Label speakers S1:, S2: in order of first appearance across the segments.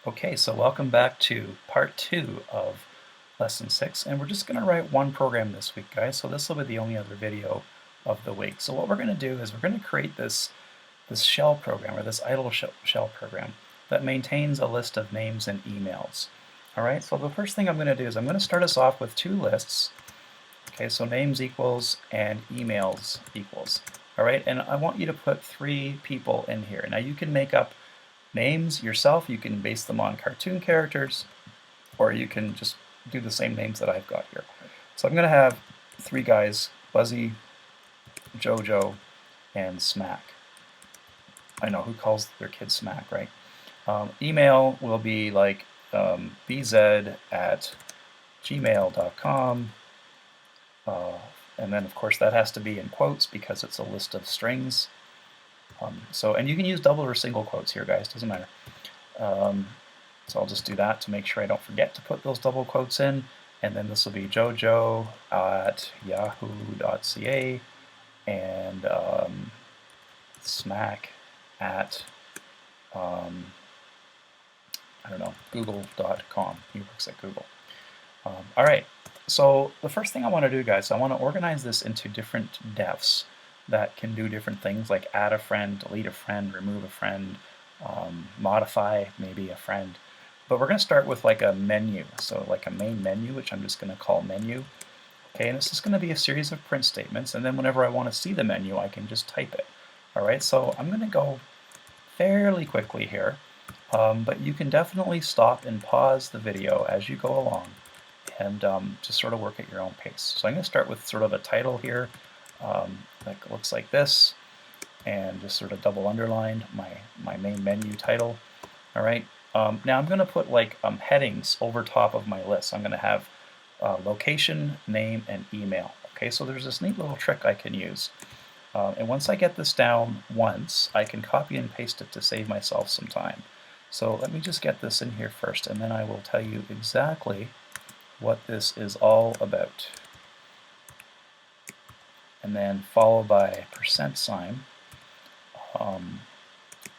S1: Okay, so welcome back to part 2 of lesson 6, and we're just going to write one program this week, guys. So this will be the only other video of the week. So what we're going to do is we're going to create this shell program, or this idle shell program, that maintains a list of names and emails. All right, so the first thing I'm going to do is I'm going to start us off with two lists. Okay, so names equals and emails equals. All right, and I want you to put 3 people in here. Now you can make up names yourself, you can base them on cartoon characters, or you can just do the same names that I've got here. So I'm going to have 3 guys, Buzzy, Jojo, and Smack. I know, who calls their kid Smack, right? Email will be like bz@gmail.com, and then of course that has to be in quotes because it's a list of strings. And you can use double or single quotes here, guys, doesn't matter. So I'll just do that to make sure I don't forget to put those double quotes in. And then this will be jojo@yahoo.ca and smack at, I don't know, google.com. He works at Google. All right, so the first thing I want to do, guys, I want to organize this into different defs that can do different things like add a friend, delete a friend, remove a friend, modify maybe a friend. But we're going to start with like a menu, so like a main menu, which I'm just going to call menu. Okay, and it's just going to be a series of print statements, and then whenever I want to see the menu, I can just type it. All right, so I'm going to go fairly quickly here, but you can definitely stop and pause the video as you go along and just sort of work at your own pace. So I'm going to start with sort of a title here that looks like this, and just sort of double underlined my main menu title. All right. Now I'm going to put like headings over top of my list. I'm going to have location, name, and email. Okay, so there's this neat little trick I can use. And once I get this down once, I can copy and paste it to save myself some time. So let me just get this in here first, and then I will tell you exactly what this is all about. And then followed by %,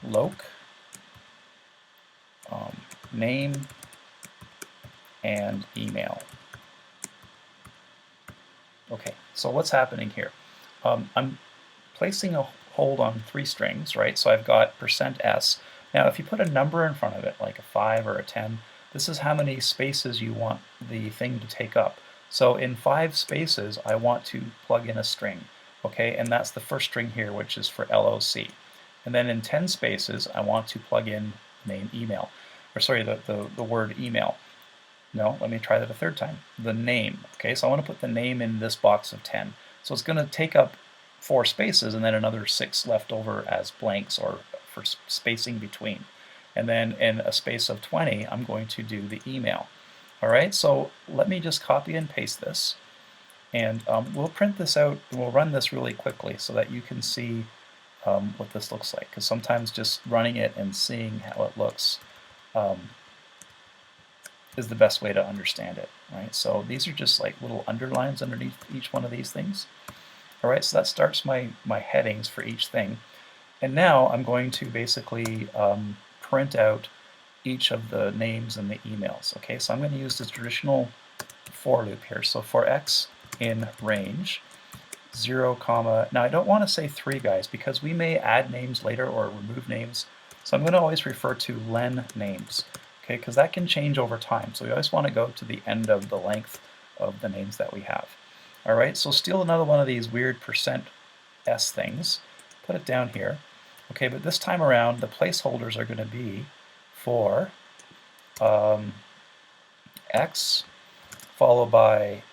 S1: loc, name, and email. Okay, so what's happening here? I'm placing a hold on 3 strings, right? So I've got %s. Now if you put a number in front of it, like a 5 or a 10, this is how many spaces you want the thing to take up. So in 5 spaces, I want to plug in a string, okay? And that's the first string here, which is for LOC. And then in 10 spaces, I want to plug in name email, or sorry, the word email. No, let me try that a third time. The name, okay? So I want to put the name in this box of 10. So it's going to take up 4 spaces and then another 6 left over as blanks or for spacing between. And then in a space of 20, I'm going to do the email. All right, so let me just copy and paste this, and we'll print this out and we'll run this really quickly so that you can see what this looks like, because sometimes just running it and seeing how it looks is the best way to understand it, right? So these are just like little underlines underneath each one of these things. All right, so that starts my headings for each thing. And now I'm going to basically print out each of the names and the emails. Okay, so I'm going to use this traditional for loop here. So for x in range, 0, now I don't want to say 3, guys, because we may add names later or remove names. So I'm going to always refer to len names, okay, because that can change over time. So we always want to go to the end of the length of the names that we have. All right, so steal another one of these weird %s things, put it down here. Okay, but this time around, the placeholders are going to be for x, followed by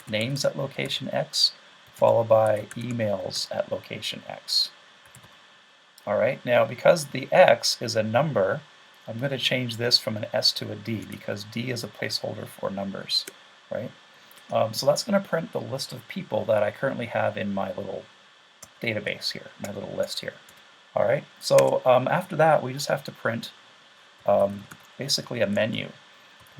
S1: names at location x, followed by emails at location x. All right, now because the x is a number, I'm going to change this from an s to a d because d is a placeholder for numbers, right? So that's going to print the list of people that I currently have in my little database here, my little list here. All right, so after that, we just have to print basically a menu.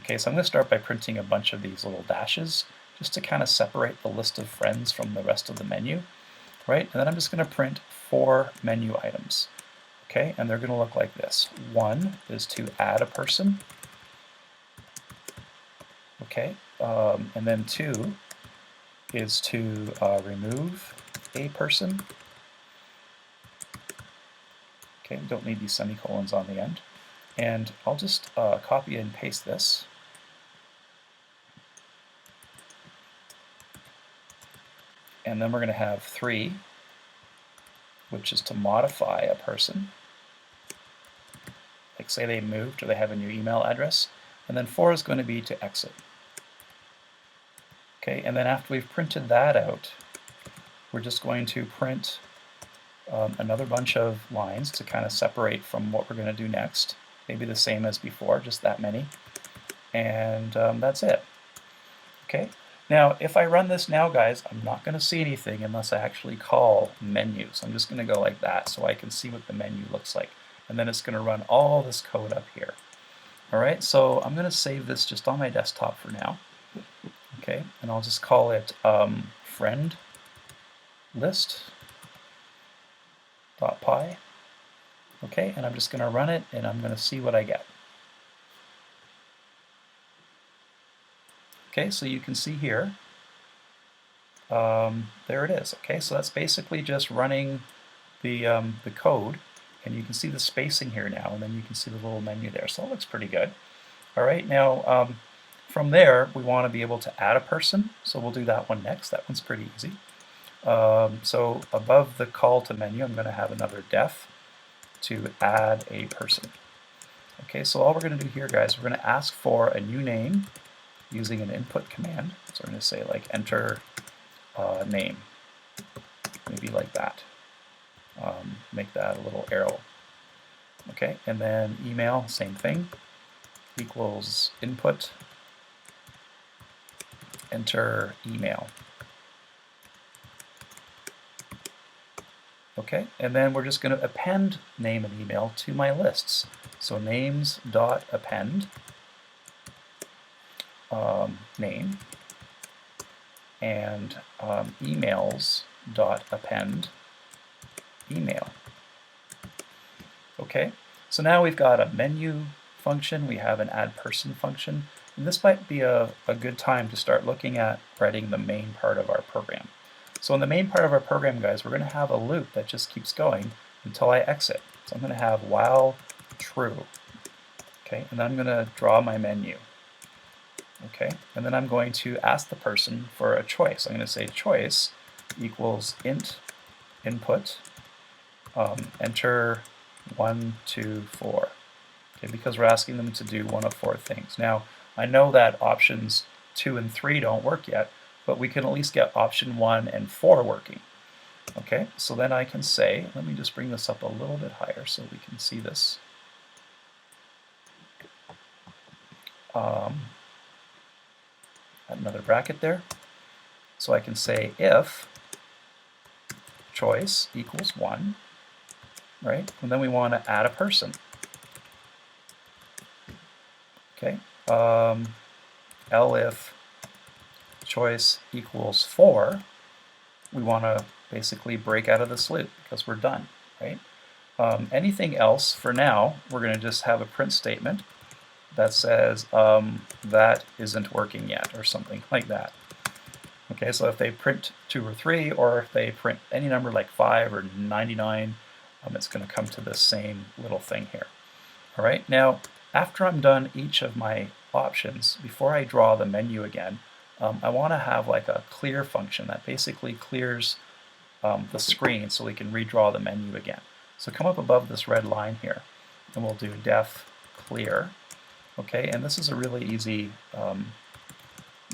S1: Okay, so I'm going to start by printing a bunch of these little dashes just to kind of separate the list of friends from the rest of the menu, right? And then I'm just going to print 4 menu items. Okay, and they're going to look like this. 1 is to add a person. Okay, and then 2 is to remove a person. Okay, don't need these semicolons on the end. And I'll just copy and paste this. And then we're going to have 3, which is to modify a person. Like say they moved or they have a new email address. And then 4 is going to be to exit. Okay, and then after we've printed that out, we're just going to print another bunch of lines to kind of separate from what we're going to do next. Maybe the same as before, just that many. And that's it. Okay. Now, if I run this now, guys, I'm not going to see anything unless I actually call menu. So I'm just going to go like that so I can see what the menu looks like. And then it's going to run all this code up here. All right, so I'm going to save this just on my desktop for now. Okay, and I'll just call it friend list.py. Okay, and I'm just going to run it, and I'm going to see what I get. Okay, so you can see here, there it is. Okay, so that's basically just running the code, and you can see the spacing here now, and then you can see the little menu there. So it looks pretty good. All right, now from there we want to be able to add a person, so we'll do that one next. That one's pretty easy. So above the call to menu, I'm going to have another def to add a person. Okay, so all we're going to do here, guys, we're going to ask for a new name using an input command. So we're going to say like enter name, maybe like that. Make that a little arrow. Okay, and then email, same thing, equals input, enter email. Okay, and then we're just going to append name and email to my lists. So names.append name and emails.append email. Okay, so now we've got a menu function, we have an add person function, and this might be a good time to start looking at writing the main part of our program. So in the main part of our program, guys, we're going to have a loop that just keeps going until I exit. So I'm going to have while true. Okay, and then I'm going to draw my menu. Okay, and then I'm going to ask the person for a choice. I'm going to say choice equals int input enter 1, 2, 4. Okay, because we're asking them to do one of 4 things. Now, I know that options 2 and 3 don't work yet, but we can at least get option 1 and 4 working. Okay, so then I can say, let me just bring this up a little bit higher so we can see this. Add another bracket there. So I can say if choice equals 1, right? And then we want to add a person. Okay. Elif choice equals 4, we want to basically break out of this loop because we're done, right? Anything else for now, we're going to just have a print statement that says that isn't working yet or something like that. Okay, so if they print 2 or 3, or if they print any number like 5 or 99, it's going to come to this same little thing here. All right, now after I'm done each of my options, before I draw the menu again, I want to have like a clear function that basically clears the screen so we can redraw the menu again. So come up above this red line here, and we'll do def clear. Okay, and this is a really easy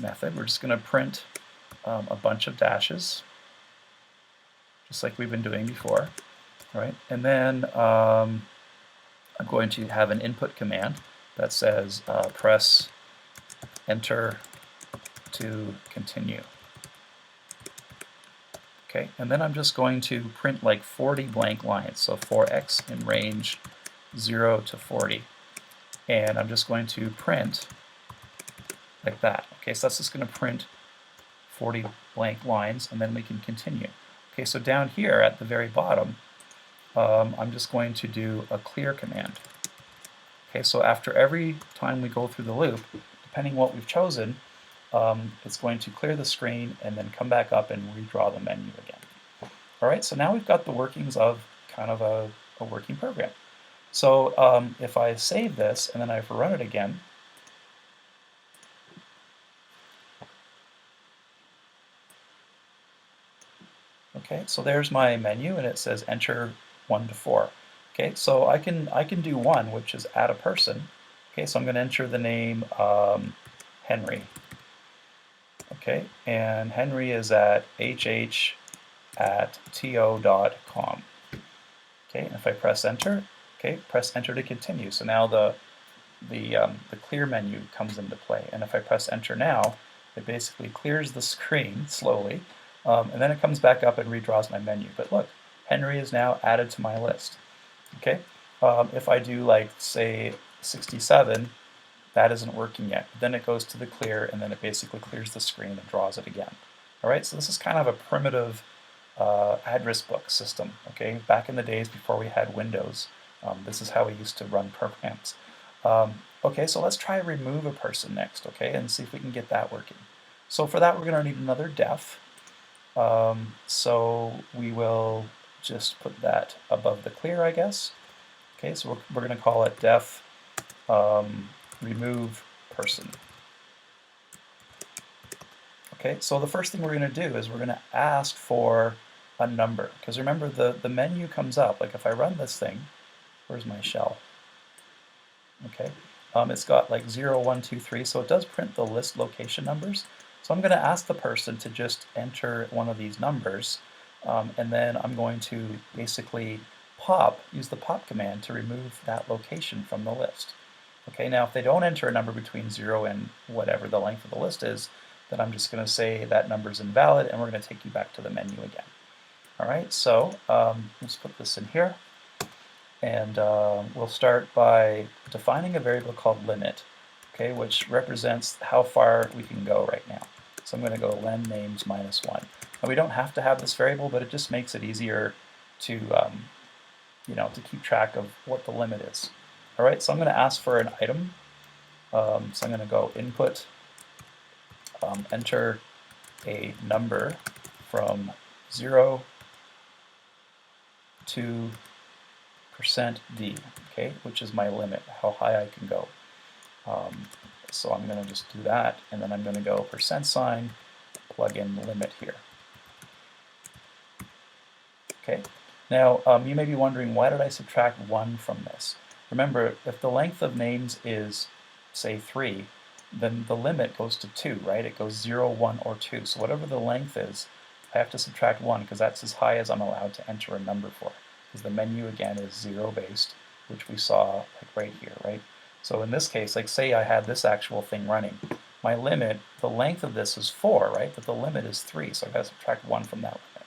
S1: method. We're just going to print a bunch of dashes, just like we've been doing before. All right, and then I'm going to have an input command that says press enter to continue. Okay, and then I'm just going to print like 40 blank lines, so for x in range 0 to 40. And I'm just going to print like that. Okay, so that's just going to print 40 blank lines, and then we can continue. Okay, so down here at the very bottom, I'm just going to do a clear command. Okay, so after every time we go through the loop, depending what we've chosen, it's going to clear the screen and then come back up and redraw the menu again. All right, so now we've got the workings of kind of a working program. So if I save this and then I run it again, okay, so there's my menu and it says enter 1 to 4. Okay, so I can do 1, which is add a person. Okay, so I'm going to enter the name Henry. Okay, and Henry is at hh@to.com. Okay, and if I press enter, okay, press enter to continue. So now the clear menu comes into play, and if I press enter now, it basically clears the screen slowly, and then it comes back up and redraws my menu. But look, Henry is now added to my list. Okay, if I do like say 67, that isn't working yet. Then it goes to the clear, and then it basically clears the screen and draws it again. All right, so this is kind of a primitive address book system. Okay, back in the days before we had Windows, this is how we used to run programs. Okay, so let's try remove a person next, okay, and see if we can get that working. So for that, we're going to need another def. So we will just put that above the clear, I guess. Okay, so we're going to call it def remove person. Okay, so the first thing we're going to do is we're going to ask for a number, because remember the menu comes up. Like if I run this thing, where's my shell? Okay, it's got like 0, 1, 2, 3, so it does print the list location numbers. So I'm going to ask the person to just enter one of these numbers, and then I'm going to basically use the pop command to remove that location from the list. Okay, now if they don't enter a number between 0 and whatever the length of the list is, then I'm just going to say that number is invalid, and we're going to take you back to the menu again. All right, so let's put this in here. And we'll start by defining a variable called limit, okay, which represents how far we can go right now. So I'm going to go len names -1. Now we don't have to have this variable, but it just makes it easier to, to keep track of what the limit is. All right, so I'm going to ask for an item. So I'm going to go input, enter a number from 0 to %d, okay, which is my limit, how high I can go. So I'm going to just do that, and then I'm going to go %, plug in limit here. Okay, now you may be wondering, why did I subtract 1 from this? Remember, if the length of names is, say, 3, then the limit goes to 2, right? It goes 0, 1, or 2. So whatever the length is, I have to subtract 1, because that's as high as I'm allowed to enter a number for. Because the menu, again, is 0 based, which we saw like right here, right? So in this case, like say I had this actual thing running, my limit, the length of this is 4, right? But the limit is 3, so I've got to subtract 1 from that limit,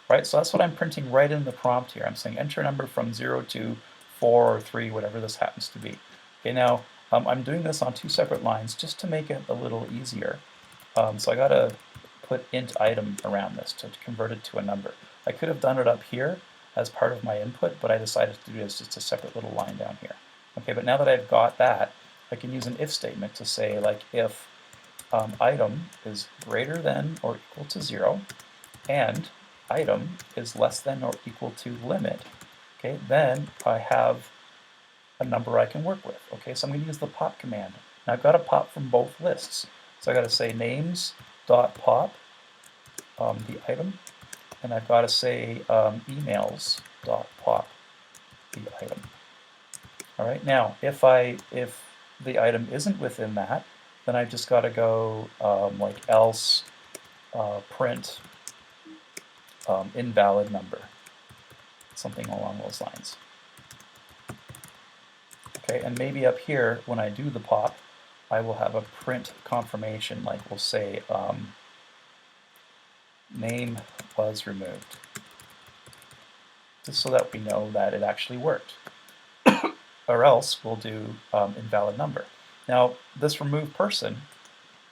S1: right? So that's what I'm printing right in the prompt here. I'm saying enter a number from 0 to 4 or 3, whatever this happens to be. Okay, now I'm doing this on 2 separate lines just to make it a little easier. So I got to put int item around this to convert it to a number. I could have done it up here as part of my input, but I decided to do it as just a separate little line down here. Okay, but now that I've got that, I can use an if statement to say, like, if item is greater than or equal to 0, and item is less than or equal to limit, okay, then I have a number I can work with. Okay, so I'm going to use the pop command. Now I've got to pop from both lists. So I've got to say names.pop, the item, and I've got to say emails.pop, the item. All right, now if the item isn't within that, then I've just got to go like else print invalid number, something along those lines. Okay, and maybe up here, when I do the pop, I will have a print confirmation, like we'll say name was removed, just so that we know that it actually worked. Or else we'll do invalid number. Now, this remove person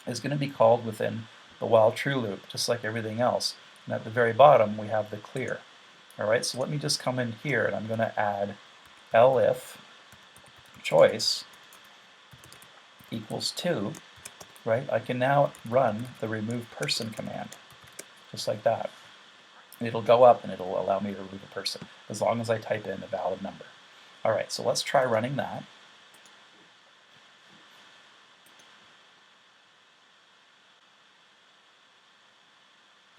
S1: is going to be called within the while true loop, just like everything else. And at the very bottom, we have the clear. All right, so let me just come in here and I'm going to add elif choice equals 2, right? I can now run the remove person command, just like that. It'll go up and it'll allow me to remove a person, as long as I type in a valid number. All right, so let's try running that.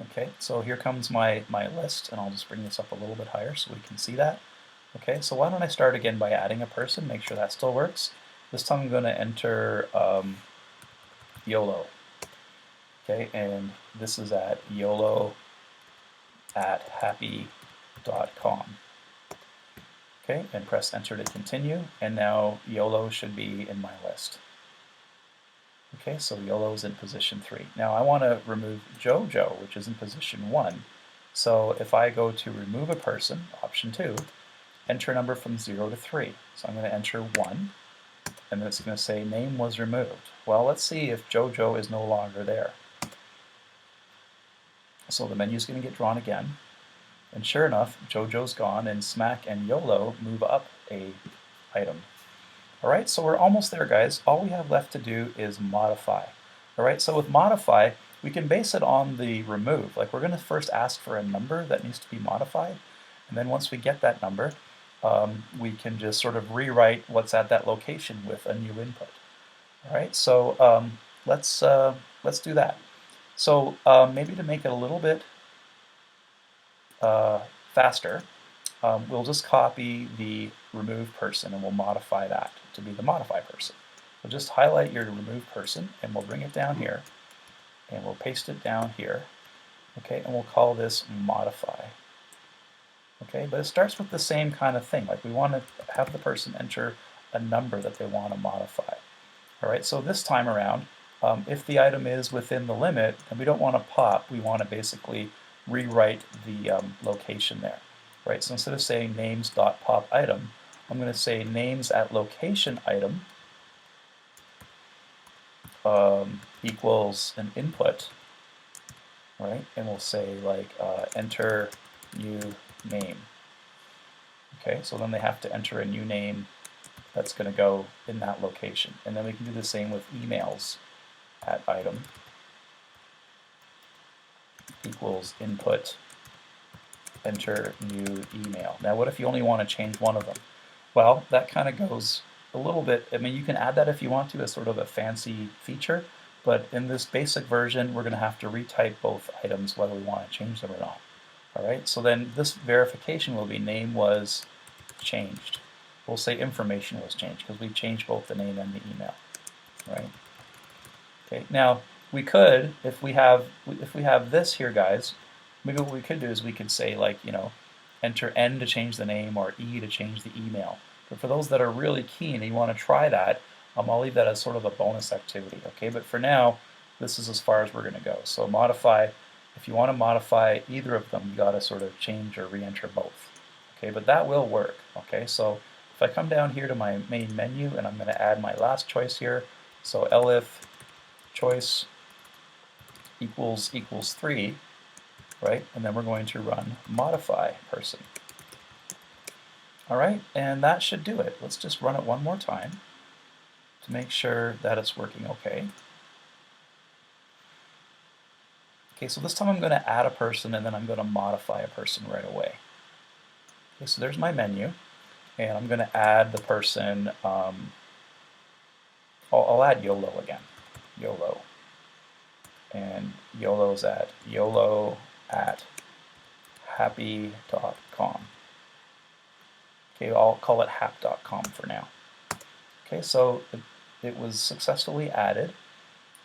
S1: Okay, so here comes my list, and I'll just bring this up a little bit higher so we can see that. Okay, so why don't I start again by adding a person, make sure that still works. This time I'm going to enter YOLO. Okay, and this is at YOLO@happy.com. Okay, and press enter to continue, and now YOLO should be in my list. Okay, so YOLO is in position 3. Now I want to remove JoJo, which is in position 1. So if I go to remove a person, option 2, enter a number from 0 to 3. So I'm going to enter 1, and then it's going to say name was removed. Well, let's see if JoJo is no longer there. So the menu is going to get drawn again, and sure enough, JoJo's gone, and Smack and YOLO move up a item. Alright, so we're almost there, guys. All we have left to do is modify. Alright, so with modify, we can base it on the remove. Like, we're going to first ask for a number that needs to be modified, and then once we get that number, we can just sort of rewrite what's at that location with a new input. Alright, so let's do that. So maybe to make it a little bit faster, we'll just copy the remove person and we'll modify that to be the modify person. So just highlight your remove person and we'll bring it down here and we'll paste it down here. Okay, and we'll call this modify. Okay, but it starts with the same kind of thing. Like, we want to have the person enter a number that they want to modify. All right, so this time around, if the item is within the limit, and we don't want to pop, we want to basically rewrite the location there. Right, so instead of saying names.pop item, I'm going to say names at location item equals an input, right? And we'll say like enter new name. Okay, so then they have to enter a new name that's going to go in that location. And then we can do the same with emails at item equals input enter new email. Now what if you only want to change one of them? Well, that kind of goes a little bit, I mean, you can add that if you want to as sort of a fancy feature, but in this basic version we're going to have to retype both items whether we want to change them or not. Alright, so then this verification will be name was changed. We'll say information was changed because we changed both the name and the email. Right? Okay, now we could, if we have this here, guys, maybe what we could do is we could say, like, you know, enter N to change the name or E to change the email. But for those that are really keen and you want to try that, I'll leave that as sort of a bonus activity. Okay, but for now, this is as far as we're going to go. So modify, if you want to modify either of them, you got to sort of change or re-enter both. Okay, but that will work. Okay, so if I come down here to my main menu and I'm going to add my last choice here, so elif choice equals 3, right? And then we're going to run modify person. All right, and that should do it. Let's just run it one more time to make sure that it's working okay. Okay, so this time I'm going to add a person and then I'm going to modify a person right away. Okay, so there's my menu, and I'm going to add the person, I'll add YOLO again, YOLO. And YOLO's at YOLO@happy.com. Okay, I'll call it hap.com for now. Okay, so it was successfully added.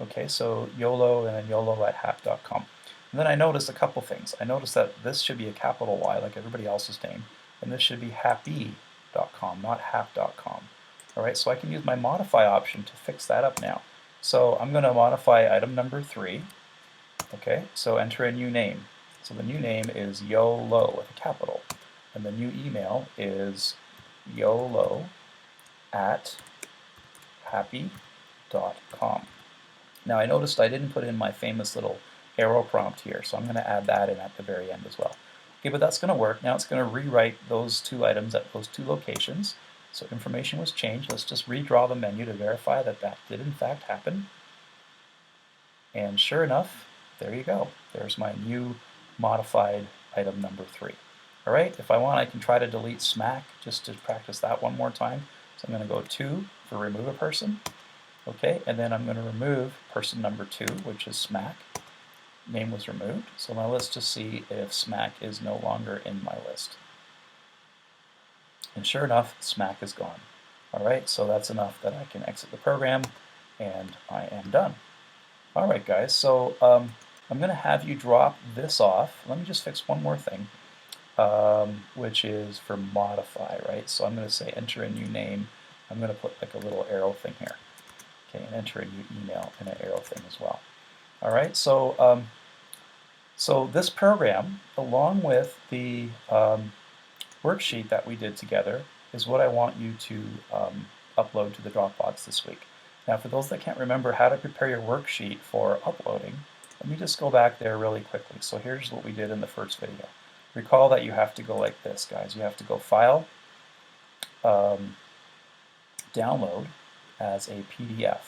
S1: Okay, so YOLO and then YOLO@hap.com. And then I noticed a couple things. I noticed that this should be a capital Y like everybody else's name, and this should be happy.com, not hap.com. All right, so I can use my modify option to fix that up now. So I'm going to modify item number 3. Okay, so enter a new name. So the new name is YOLO with a capital, and the new email is YOLO@happy.com. Now I noticed I didn't put in my famous little arrow prompt here, so I'm going to add that in at the very end as well. Okay, but that's going to work. Now it's going to rewrite those two items at those two locations. So information was changed. Let's just redraw the menu to verify that that did in fact happen. And sure enough, there you go. There's my new modified item number 3. All right, if I want, I can try to delete smack just to practice that one more time. So I'm going to go 2 for remove a person. Okay, and then I'm going to remove person number 2, which is smack. Name was removed. So now let's just see if smack is no longer in my list. And sure enough, smack is gone. All right, so that's enough that I can exit the program, and I am done. All right, guys, so I'm going to have you drop this off. Let me just fix one more thing, which is for modify, right? So I'm going to say enter a new name. I'm going to put like a little arrow thing here. Okay, and enter a new email and an arrow thing as well. All right, so so this program, along with the worksheet that we did together, is what I want you to upload to the Dropbox this week. Now, for those that can't remember how to prepare your worksheet for uploading, let me just go back there really quickly. So here's what we did in the first video. Recall that you have to go like this, guys. You have to go File, Download as a PDF.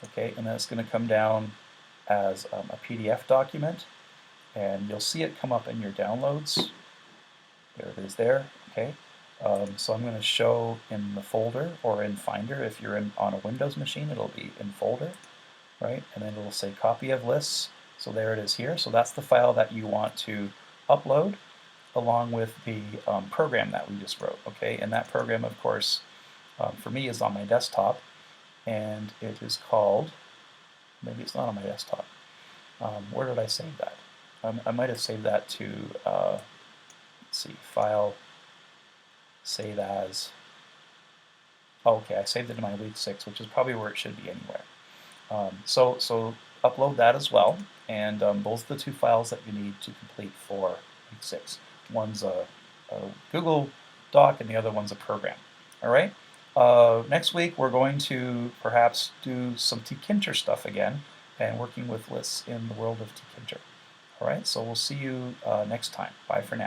S1: Okay, and then it's going to come down as a PDF document, and you'll see it come up in your downloads. There it is there. Okay, so I'm going to show in the folder or in Finder. If you're on a Windows machine, it'll be in folder, right? And then it'll say copy of lists. So there it is here. So that's the file that you want to upload along with the program that we just wrote. Okay, and that program, of course, for me is on my desktop, and it is called, maybe it's not on my desktop. Where did I save that? I might have saved that to, let's see, File, Save As. Oh, okay, I saved it in my week 6, which is probably where it should be anyway. So upload that as well, and those are the 2 files that you need to complete for week 6. One's a Google Doc, and the other one's a program. All right. Next week we're going to perhaps do some tkinter stuff again, and working with lists in the world of tkinter. All right. So we'll see you next time. Bye for now.